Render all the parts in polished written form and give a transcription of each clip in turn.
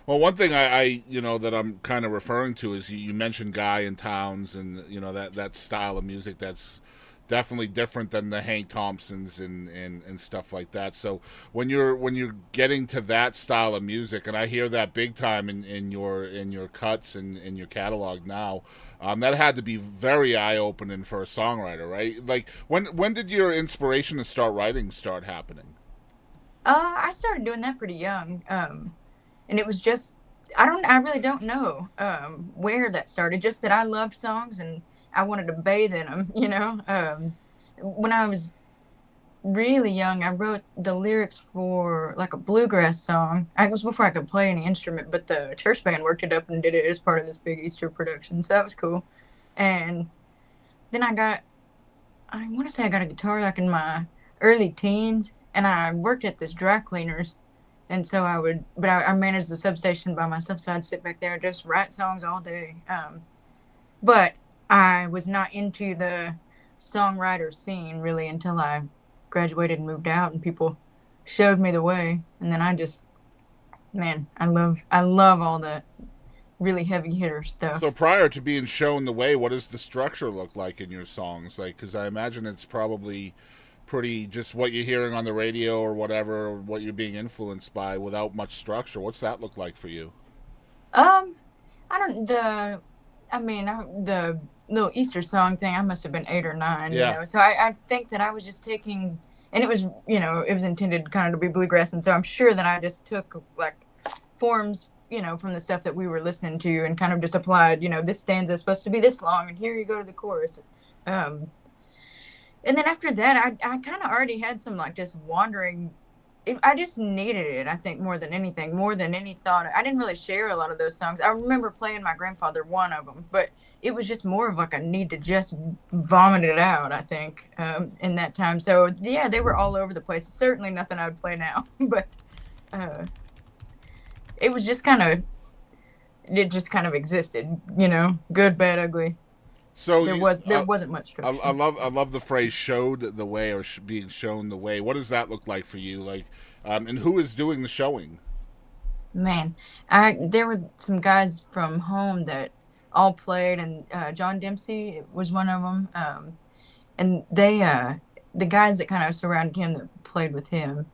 Well, one thing I that I'm kind of referring to is you mentioned Guy and Towns, and that style of music that's definitely different than the Hank Thompsons and stuff like that. So when you're getting to that style of music, and I hear that big time in your cuts and in your catalog now, that had to be very eye opening for a songwriter, right? Like when did your inspiration to start writing start happening? I started doing that pretty young. And it was just I really don't know where that started. Just that I loved songs and I wanted to bathe in them. When I was really young, I wrote the lyrics for like a bluegrass song. I was before I could play any instrument, but the church band worked it up and did it as part of this big Easter production, so that was cool. And then I want to say I got a guitar like in my early teens, and I worked at this dry cleaners, and so I managed the substation by myself, so I'd sit back there and just write songs all day. But I was not into the songwriter scene really until I graduated and moved out, and people showed me the way, and then man, I love all the really heavy hitter So stuff. prior to being shown the way, what does the structure look like in your songs? Like, because I imagine it's probably pretty just what you're hearing on the radio or whatever, or what you're being influenced by without much structure. What's that look like for you? Um, I don't the I mean the little Easter song thing. I must have been 8 or 9, Yeah. So I think that I was just taking, and it was intended kind of to be bluegrass, and so I'm sure that I just took like forms, from the stuff that we were listening to, and kind of just applied. This stanza is supposed to be this long, and here you go to the chorus. Um, and then after that, I kind of already had some like just wandering. I just needed it, I think, more than anything, more than any thought. I didn't really share a lot of those songs. I remember playing my grandfather one of them, but it was just more of like a need to just vomit it out, I think, in that time. So, yeah, they were all over the place. Certainly nothing I would play now, but uh, it was just kind of, it just kind of existed, good, bad, ugly. So There wasn't much structure. I love the phrase "showed the way" or being shown the way. What does that look like for you? Like, and who is doing the showing? Man, I there were some guys from home that all played, and John Dempsey was one of them. And the guys that kind of surrounded him that played with him,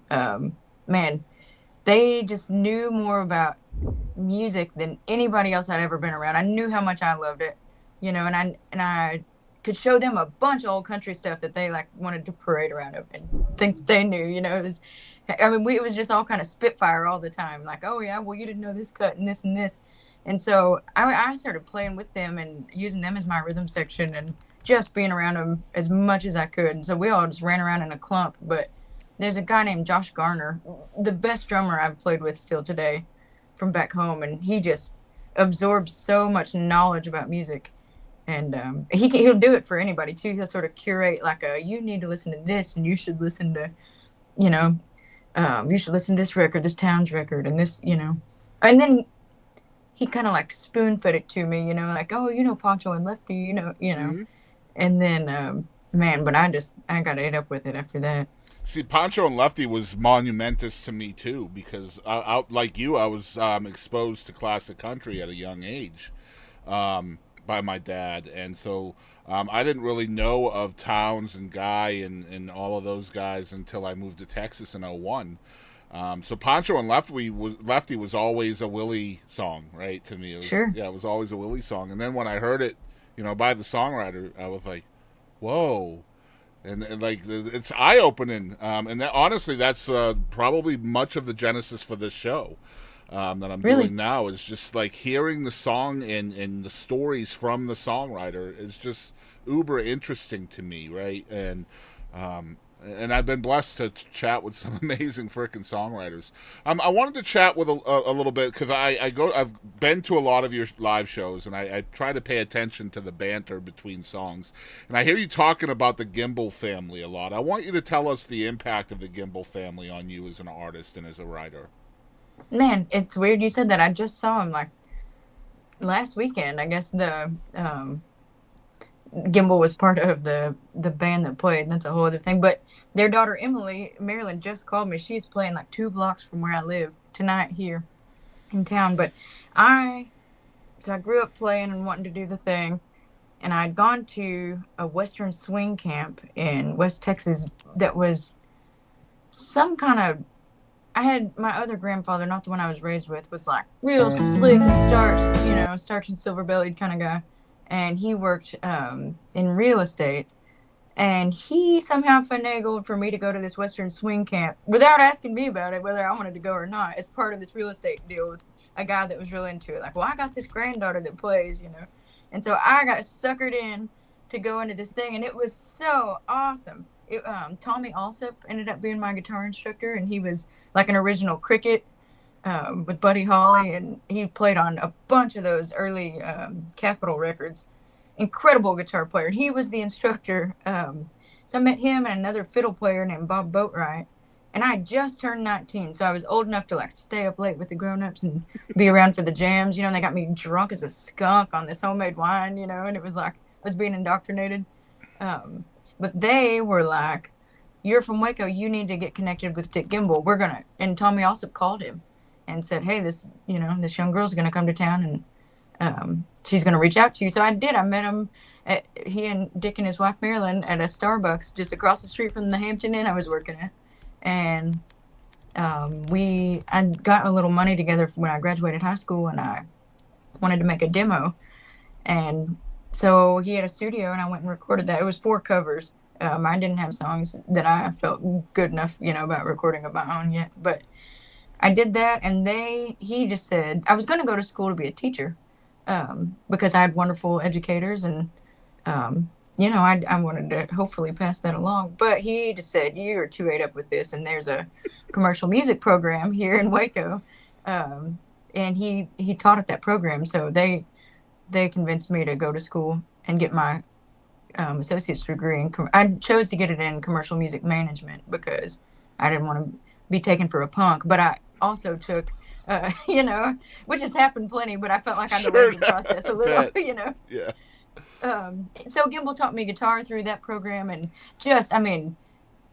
man, they just knew more about music than anybody else I'd ever been around. I knew how much I loved it, and I could show them a bunch of old country stuff that they like wanted to parade around up and think they knew. It was just all kind of spitfire all the time. Like, oh yeah, well you didn't know this cut and this and this, and so I started playing with them and using them as my rhythm section and just being around them as much as I could. And so we all just ran around in a clump. But there's a guy named Josh Garner, the best drummer I've played with still today from back home, and he just absorbs so much knowledge about music. And he'll do it for anybody too. He'll sort of curate like you need to listen to this, and you should listen to you know you should listen to this record, this town's record, and and then he kind of like spoon fed it to me, like, oh, Poncho and Lefty, Hmm. and then man, but I got ate up with it after that. See, Pancho and Lefty was monumentous to me too because like you, I was exposed to classic country at a young age by my dad, and so I didn't really know of Towns and Guy and all of those guys until I moved to Texas in '01. So Pancho and Lefty was always a Willie song, right? To me, Sure. it was always a Willie song. And then when I heard it, by the songwriter, I was like, whoa, and like it's eye opening. And that honestly, that's probably much of the genesis for this show that I'm doing Really. now is just like hearing the song and the stories from the songwriter is just uber interesting to me, right? And I've been blessed to chat with some amazing freaking songwriters. I wanted to chat with a little bit because I've been to a lot of your live shows and I try to pay attention to the banter between songs. And I hear you talking about the Gimble family a lot. I want you to tell us the impact of the Gimble family on you as an artist and as a writer. Man, it's weird you said that. I just saw him like last weekend. I guess the Gimble was part of the band that played. That's a whole other thing. But their daughter Emily, Marilyn, just called me. She's playing like 2 blocks from where I live tonight here. in town. But I so I grew up playing and wanting to do the thing, and I'd gone to a Western swing camp in West Texas that was some kind of. I had my other grandfather, not the one I was raised with, was like real slick and starch and silver bellied kind of guy, and he worked in real estate. And he somehow finagled for me to go to this Western swing camp without asking me about it, whether I wanted to go or not, as part of this real estate deal with a guy that was really into it. Like, well, I got this granddaughter that plays. And so I got suckered in to go into this thing, and it was so awesome. Tommy Alsop ended up being my guitar instructor, and he was like an original Cricket with Buddy Holly, and he played on a bunch of those early Capitol records. Incredible guitar player. He was the instructor. So I met him and another fiddle player named Bob Boatwright. And I just turned 19, so I was old enough to like stay up late with the grown-ups and be around for the jams. And they got me drunk as a skunk on this homemade wine. And it was like I was being indoctrinated. But they were like, "You're from Waco. You need to get connected with Dick Gimble. We're gonna." And Tommy also called him and said, "Hey, this young girl's gonna come to town, and she's going to reach out to you." So I did. I met him, he and Dick and his wife Marilyn, at a Starbucks just across the street from the Hampton Inn I was working at. And I got a little money together when I graduated high school, and I wanted to make a demo. And so he had a studio, and I went and recorded that. It was 4 covers. I didn't have songs that I felt good enough, about recording of my own yet. But I did that, and he just said I was going to go to school to be a teacher, because I had wonderful educators, and I wanted to hopefully pass that along. But he just said, "You're too ate up with this, and there's a commercial music program here in Waco," and he taught at that program. So they convinced me to go to school and get my associate's degree. I chose to get it in commercial music management because I didn't want to be taken for a punk. But I also took which has happened plenty, but I felt like I delayed the process a little. Yeah. So Gimble taught me guitar through that program, and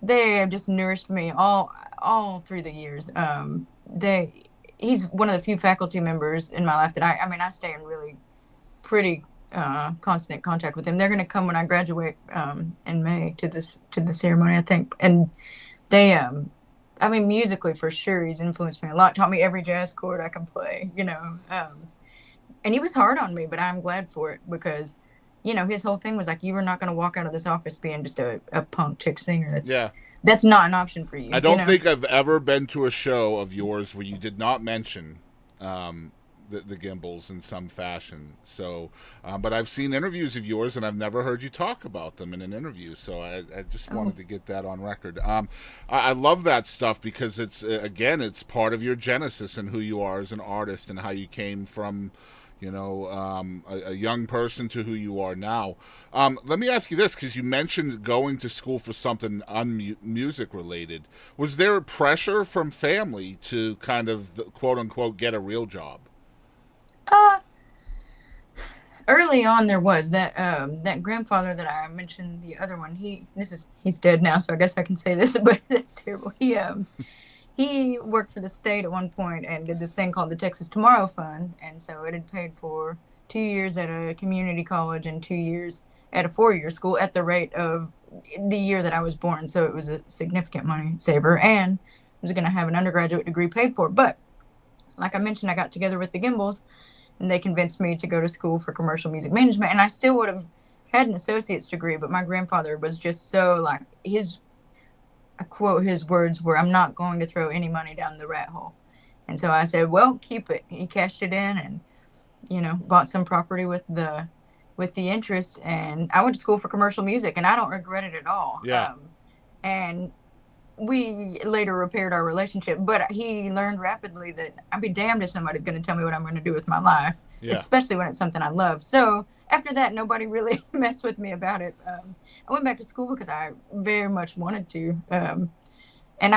they have just nourished me all through the years. He's one of the few faculty members in my life that I stay in really pretty constant contact with him. They're going to come when I graduate in May to the ceremony, I think, and they musically, for sure, he's influenced me a lot. Taught me every jazz chord I can play, and he was hard on me, but I'm glad for it because, his whole thing was like, you were not going to walk out of this office being just a punk chick singer. That's not an option for you. I don't think I've ever been to a show of yours where you did not mention the Gimbles in some fashion. So, but I've seen interviews of yours, and I've never heard you talk about them in an interview. So I just wanted to get that on record. I love that stuff because it's part of your genesis and who you are as an artist and how you came from, a young person to who you are now. Let me ask you this, because you mentioned going to school for something music related. Was there pressure from family to kind of, quote unquote, get a real job? Uh, Early on there was that grandfather that I mentioned, the other one. He's dead now, so I guess I can say this, but that's terrible. He worked for the state at one point and did this thing called the Texas Tomorrow Fund, and so it had paid for 2 years at a community college and 2 years at a 4-year school at the rate of the year that I was born. So it was a significant money saver, and I was going to have an undergraduate degree paid for. But like I mentioned, I got together with the Gimbles, and they convinced me to go to school for commercial music management, and I still would have had an associate's degree, but my grandfather was just so like I quote his words were, "I'm not going to throw any money down the rat hole." And so I said, "Well, keep it." He cashed it in and, bought some property with the interest, and I went to school for commercial music, and I don't regret it at all. Yeah. And we later repaired our relationship, but he learned rapidly that I'd be damned if somebody's going to tell me what I'm going to do with my life, especially when it's something I love. So after that, nobody really messed with me about it. I went back to school because I very much wanted to, and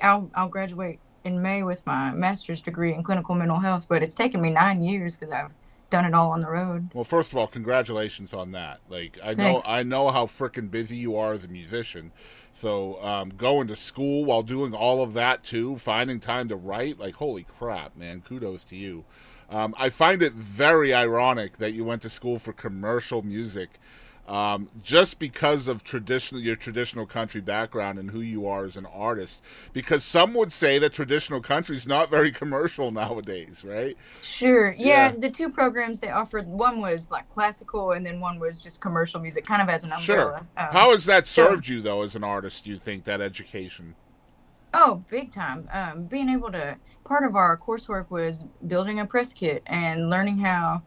I'll graduate in May with my master's degree in clinical mental health, but it's taken me 9 years because I've done it all on the road. Well, first of all, congratulations on that. Like, Thanks. I know how freaking busy you are as a musician. So, going to school while doing all of that too, finding time to write, like, holy crap, man! Kudos to you. I find it very ironic that you went to school for commercial music, just because of your traditional country background and who you are as an artist. Because some would say that traditional country is not very commercial nowadays, right? Sure. Yeah, Yeah, the two programs they offered, one was like classical, and then one was just commercial music, kind of as an sure. umbrella. How has that So served you though as an artist? Do you think that education? Oh, big time. Being able to, part of our coursework was building a press kit and learning how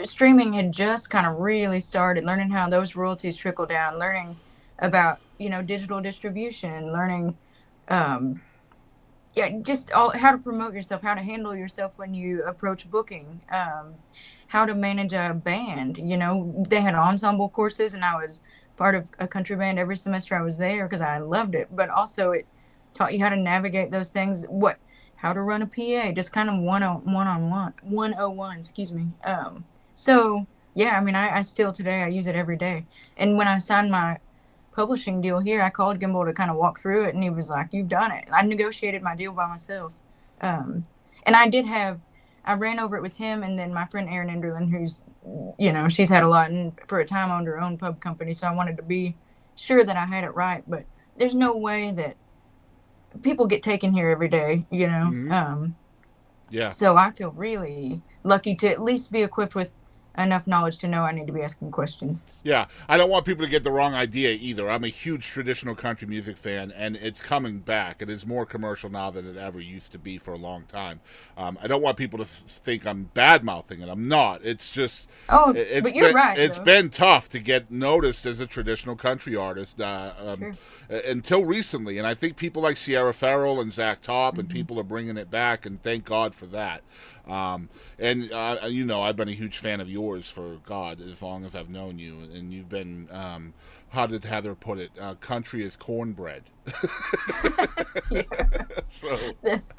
streaming had just kind of really started, learning how those royalties trickle down, learning about, digital distribution, learning, um, yeah, just all how to promote yourself, how to handle yourself when you approach booking, how to manage a band. They had ensemble courses, and I was part of a country band every semester I was there because I loved it. But also, it taught you how to navigate those things. How to run a PA, just kind of one on 101. Excuse me. So yeah, I mean, I still today I use it every day. And when I signed my publishing deal here, I called Gimble to kind of walk through it, and he was like, "You've done it." I negotiated my deal by myself, and I ran over it with him, and then my friend Erin Enderlin, who's, she's had a lot and for a time owned her own pub company, so I wanted to be sure that I had it right. But there's no way that people get taken here every day. Mm-hmm. Yeah. So I feel really lucky to at least be equipped with enough knowledge to know I need to be asking questions. Yeah, I don't want people to get the wrong idea either. I'm a huge traditional country music fan, and it's coming back. It is more commercial now than it ever used to be for a long time. I don't want people to think I'm bad mouthing it. I'm not. It's just Oh, but you're right, it's though. been tough to get noticed as a traditional country artist Sure. until recently, and I think people like Sierra Farrell and Zach Top and Hmm. people are bringing it back, and thank God for that. And I've been a huge fan of yours for God as long as I've known you, and you've been, how did Heather put it? Country is cornbread. Yeah, So that's